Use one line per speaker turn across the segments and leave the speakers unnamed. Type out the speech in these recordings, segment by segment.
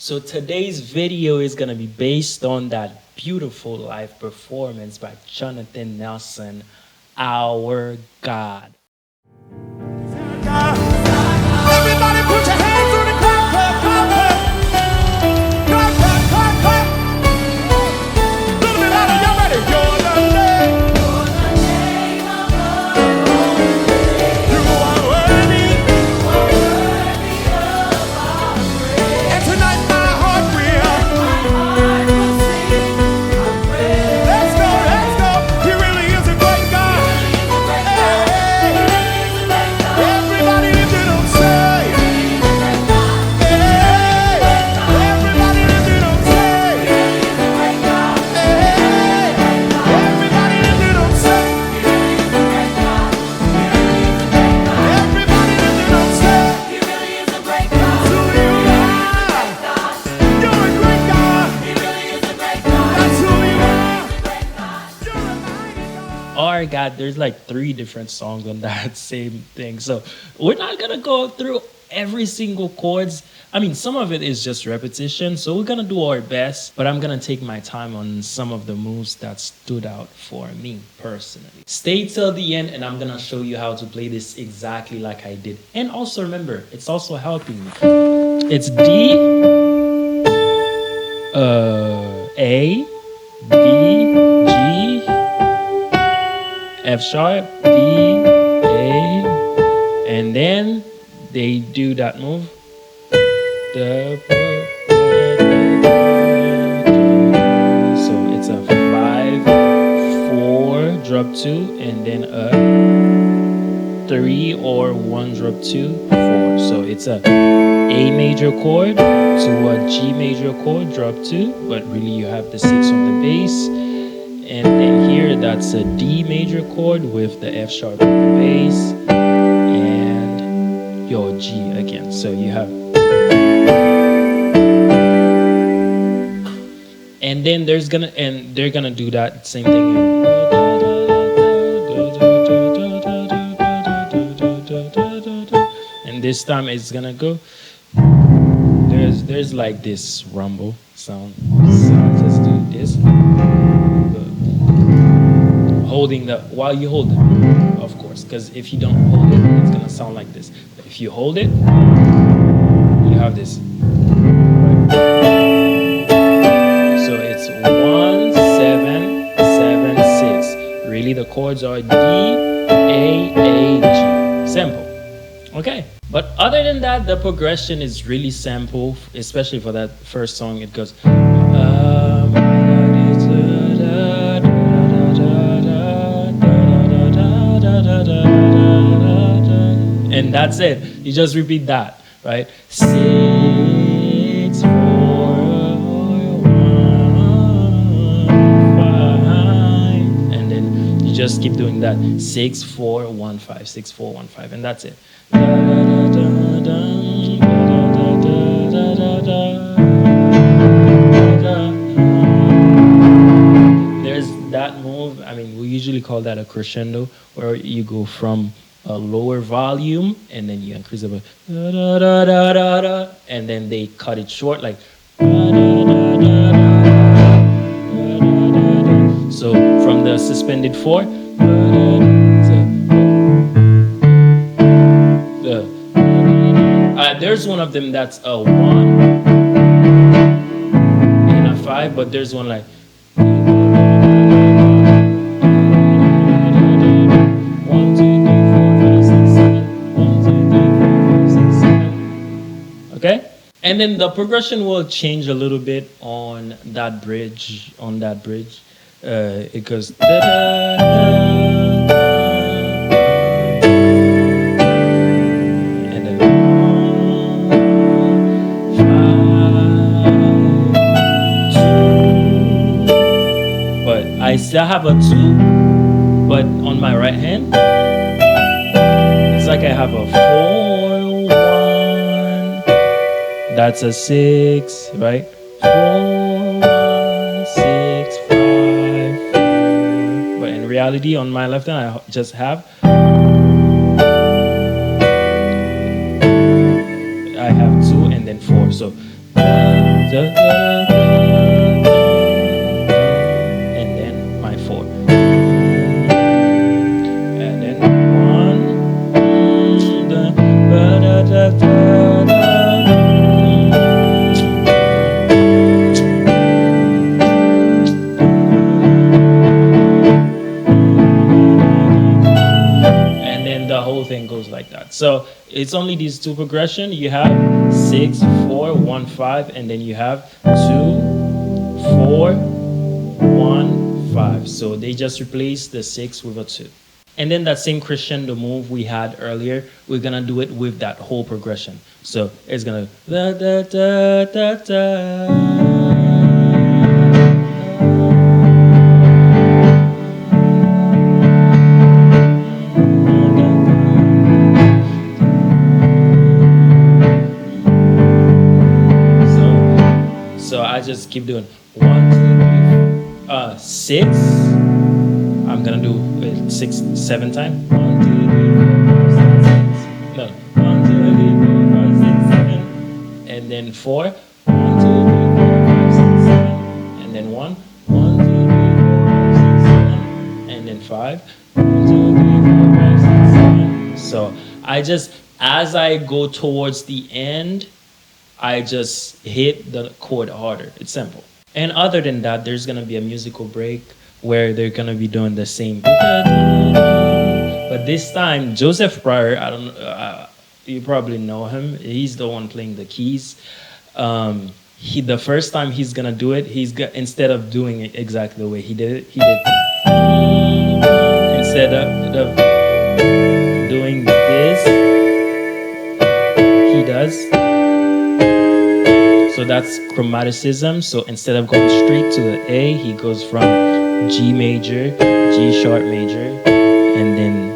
So today's video is going to be based on that beautiful live performance by Jonathan Nelson, Our God.
Everybody put your hands on the clap, clap, clap, clap. Clap, clap, clap, clap. Little bit louder, y'all ready? You're the name. You are worthy. And tonight my heart will. Let's go, let's go. He really is a great God. Hey, everybody lift it up, say. Hey, everybody lift it up, say. Hey, everybody lift it up, say. Everybody lift it up, say. That's who you are. You're a great God. That's who you are. You're a mighty God.
Our God, there's like 3 different songs on that same thing. So we're not going to go through every single chords. I mean, some of it is just repetition. So we're going to do our best, but I'm going to take my time on some of the moves that stood out for me personally. Stay till the end and I'm going to show you how to play this exactly like I did. And also remember, it's also helping me. It's D, A, B, G, F sharp, D, A, and then they do that move. So it's a 5, 4, drop 2, and then a 3 or 1 drop 2, 4. So it's a A major chord to a G major chord, drop 2, but really you have the 6 on the bass. And then here, that's a D major chord with the F sharp on the bass and your G again. So you have, and then they're gonna do that same thing. And this time it's gonna go. There's like this rumble sound. So I just do this. Holding while you hold it, of course, because if you don't hold it, it's gonna sound like this. But if you hold it, you have this. So it's 1, 7, 7, 6. Really, the chords are D, A, G. Simple. Okay. But other than that, the progression is really simple, especially for that first song. It goes. And that's it. You just repeat that, right? 6, 4, 1, 5, and then you just keep doing that. 6, 4, 1, 5, 6, 4, 1, 5, and that's it. There's that move. I mean, we usually call that a crescendo, where you go from a lower volume and then you increase it, and then they cut it short like. So from the suspended 4, there's one of them that's a 1 and a 5, but there's one like. Okay, and then the progression will change a little bit on that bridge. It goes and then 5, 2. But I still have a 2, but on my right hand, it's like I have a 4. That's a 6, right? 4, 1, 6, 5, 4. But in reality, on my left hand, I just have. I have 2 and then 4. So and then my 4. And then 1, and then the whole thing goes like that. So it's only these two progression. You have 6, 4, 1, 5, and then you have 2, 4, 1, 5. So they just replace the 6 with a 2. And then that same crescendo move we had earlier, we're gonna do it with that whole progression. So it's gonna da da da da da. So I just keep doing 1, 2, 3, 6. I'm gonna do it 6, 7 times. 1, 2, 3, 4, 5, 6, 7. No, 1, 2, 3, 4, 5, 6, 7. And then 4. 1, 2, 3, 4, 5, 6, 7. And then 1. 1, 2, 3, 4, 5, 6, 7. And then 5. 1, 2, 3, 4, 5, 6, 7. So I just, as I go towards the end, I just hit the chord harder. It's simple. And other than that, there's gonna be a musical break where they're gonna be doing the same. But this time, Joseph Pryor, I don't know, you probably know him. He's the one playing the keys. The first time he's gonna do it, instead of doing it exactly the way he did it, instead of doing this, he does. So that's chromaticism. So instead of going straight to the A, he goes from G major, G sharp major, and then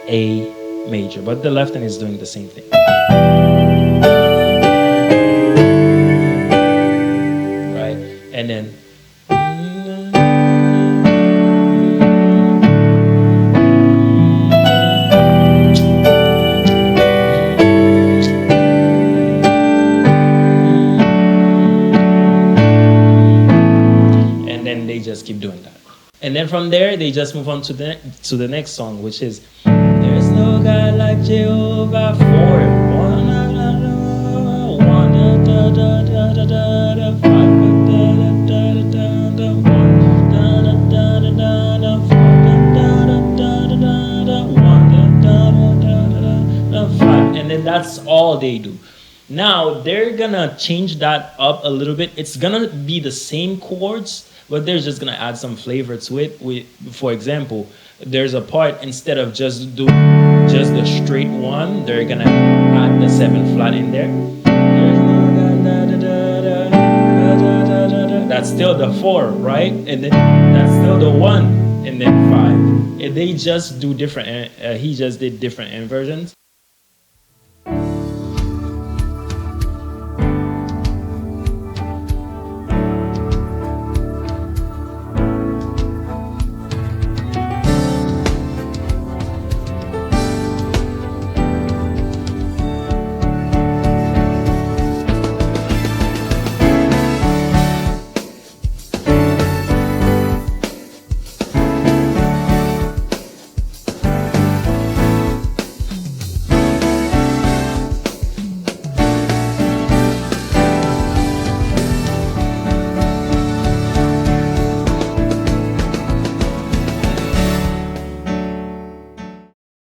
A major. But the left hand is doing the same thing. Right? And then just keep doing that. And then from there, they just move on to the next song, which is There's No God Like Jehovah for 1, 1, da, da, da, da, da, da, 5, da, da, da, da, da, 1, da, da, da, da, da, 4, da, da, da, da, da, da, 1, da, da, da, da, da, 5. And then that's all they do. Now, they're gonna change that up a little bit. It's gonna be the same chords, but they're just gonna add some flavor to it. For example, there's a part, instead of just do just the straight 1, they're gonna add the 7 flat in there. That's still the 4, right? And then that's still the 1, and then 5. And they just do different. He just did different inversions.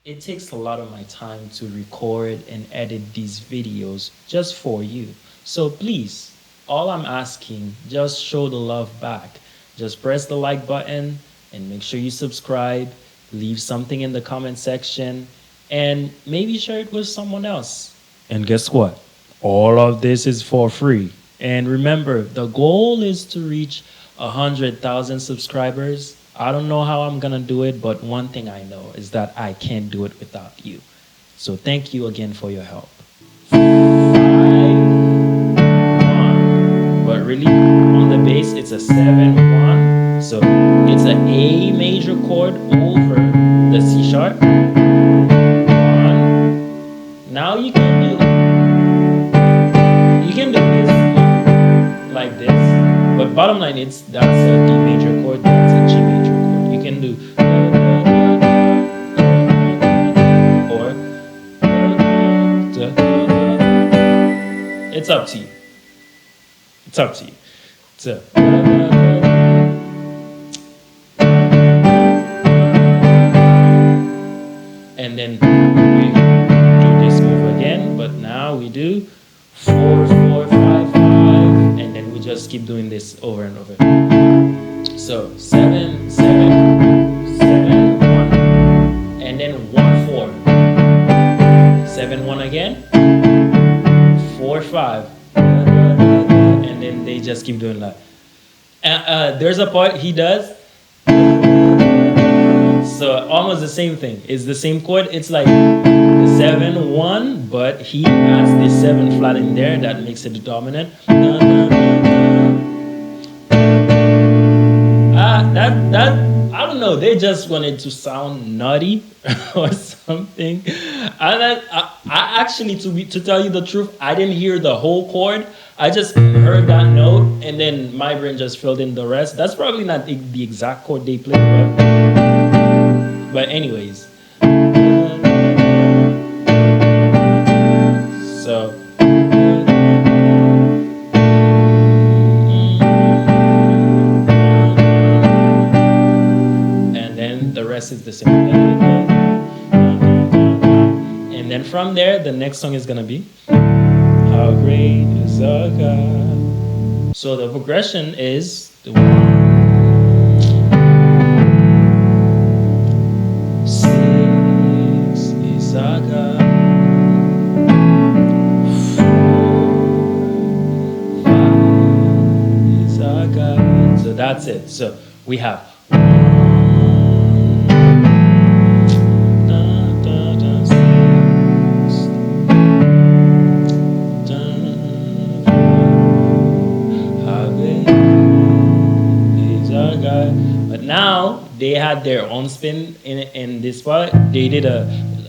It takes a lot of my time to record and edit these videos just for you. So please, all I'm asking, just show the love back. Just press the like button and make sure you subscribe, leave something in the comment section, and maybe share it with someone else. And guess what? All of this is for free. And remember, the goal is to reach 100,000 subscribers. I don't know how I'm gonna do it, but one thing I know is that I can't do it without you. So thank you again for your help. 5, 1. But really, on the bass, it's a 7, 1. So it's an A major chord over the C sharp. 1. Now you can do this like this. But bottom line, that's a D major chord, that's a G major chord. You can do or it's up to you. It's up to you. So and then we do this move again, but now we do 4, 4, 5, 5, and then we just keep doing this over and over. So 7, 7, 7, 1, and then 1, 4, 7, 1 again, 4, 5, and then they just keep doing that. There's a part he does. So almost the same thing. It's the same chord. It's like 7, 1, but he adds this 7 flat in there that makes it the dominant. That I don't know. They just wanted to sound nutty or something. And I actually, to tell you the truth, I didn't hear the whole chord. I just heard that note, and then my brain just filled in the rest. That's probably not the exact chord they played, but anyways. So. And then the rest is the same. And then from there, the next song is gonna be How Great Is Our God. So the progression is the 1, 6 is our God, 4, 5 is our God. So that's it. So we have now they had their own spin in this part. They did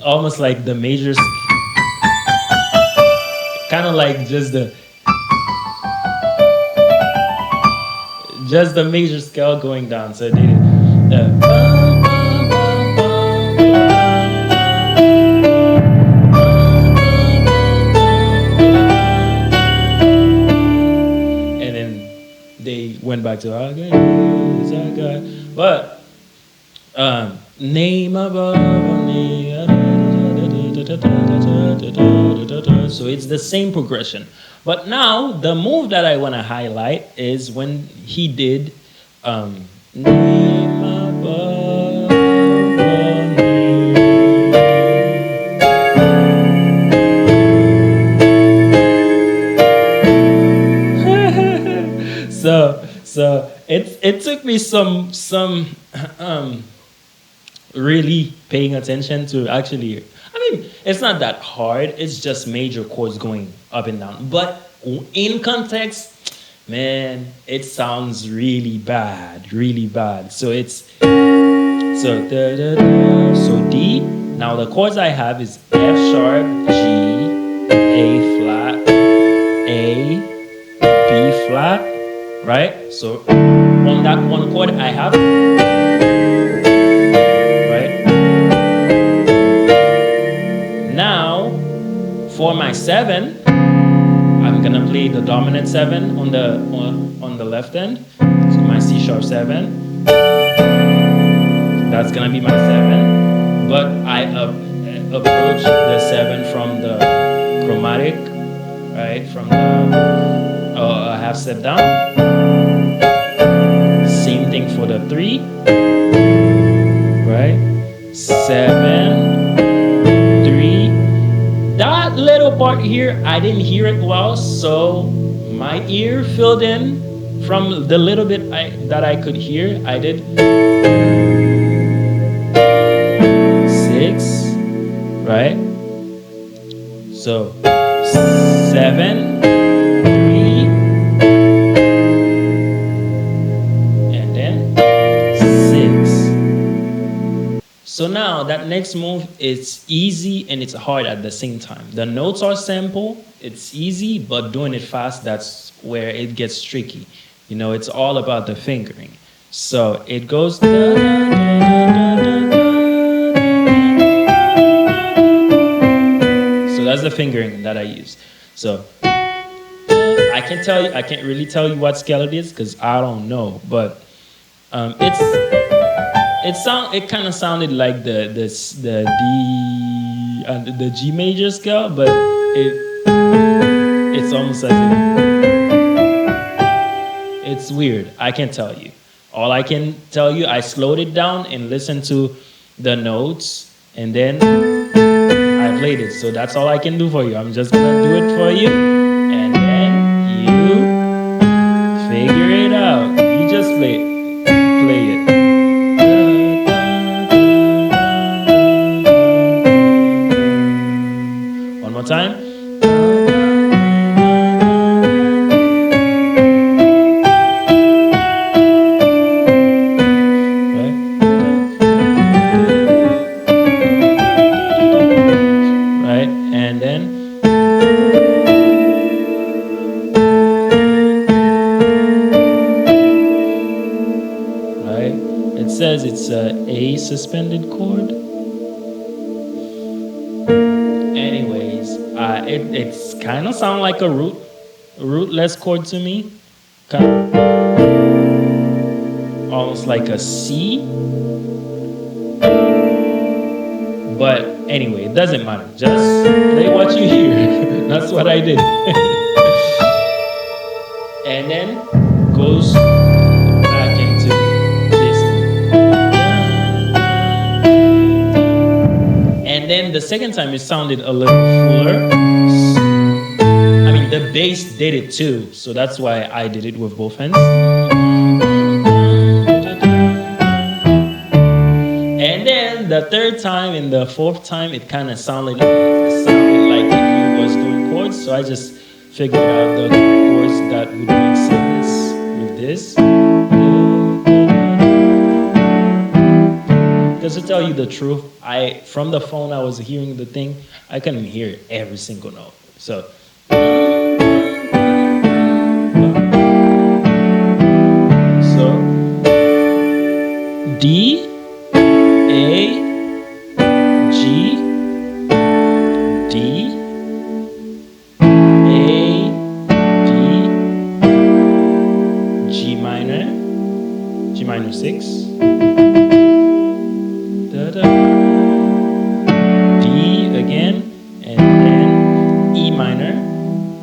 almost like the major, kind of like just the major scale going down. So they did and then they went back to our God. But name above only. So it's the same progression. But now the move that I want to highlight is when he did name above only. So it took me some really paying attention to actually. I mean, it's not that hard. It's just major chords going up and down. But in context, man, it sounds really bad, really bad. So it's so D. Now the chords I have is F sharp, G, A flat, A, B flat. Right? So on that one chord I have, right? Now for my 7, I'm gonna play the dominant 7 on the left end. So my C sharp 7. That's gonna be my 7. But I approach the 7 from the chromatic, right? From the a half step down. Same thing for the 3, right? 7, 3. That little part here, I didn't hear it well, so my ear filled in from the little bit that I could hear. I did 6, right? So 7, 3, and then 6. So now that next move, it's easy and it's hard at the same time. The notes are simple, it's easy, but doing it fast, that's where it gets tricky. You know, it's all about the fingering. So it goes. So that's the fingering that I use. So I can't really tell you what scale it is because I don't know, but it kind of sounded like the G major scale, but it's almost as if it's weird. I can't tell you. All I can tell you, I slowed it down and listened to the notes, and then I played it. So that's all I can do for you. I'm just gonna do it for you, and then you figure it out. You just play it. One more time. Right, and then right, it says it's a suspended chord. Anyways, it's kind of sound like a rootless chord to me, almost like a C. But anyway, it doesn't matter. Just play what you hear. That's what I did. And then goes back into this. And then the second time it sounded a little fuller. I mean, the bass did it too. So that's why I did it with both hands. And then the third time and the fourth time, it kind of sounded like he was doing chords. So I just figured out the chords that would make sense with this. Because to tell you the truth, from the phone I was hearing the thing, I couldn't hear every single note. So D, A, G, D, A, D, G minor 6, D again, and then E minor,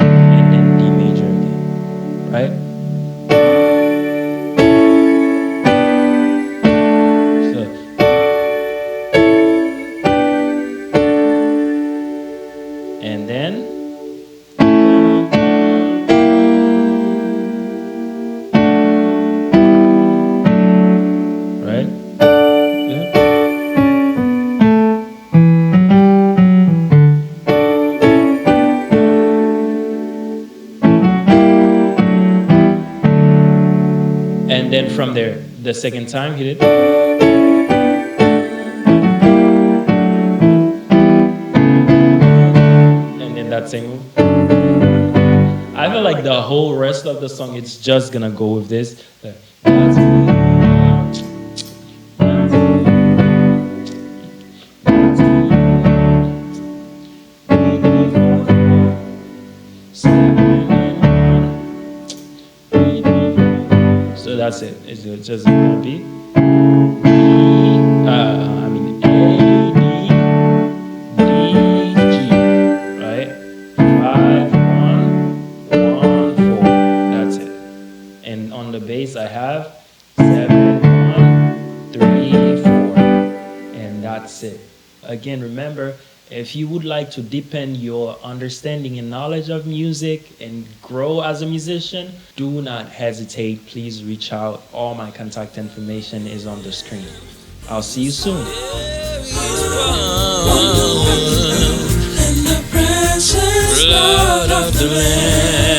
and then D major again, right? And then right? Yeah. And then from there, the second time hit it. That same move. I feel like the whole rest of the song, it's just gonna go with this. So that's it. It's just gonna be I have 7, 1, 3, 4, and that's it. Again, remember, if you would like to deepen your understanding and knowledge of music and grow as a musician, do not hesitate. Please reach out. All my contact information is on the screen. I'll see you soon. Blood of the Lamb.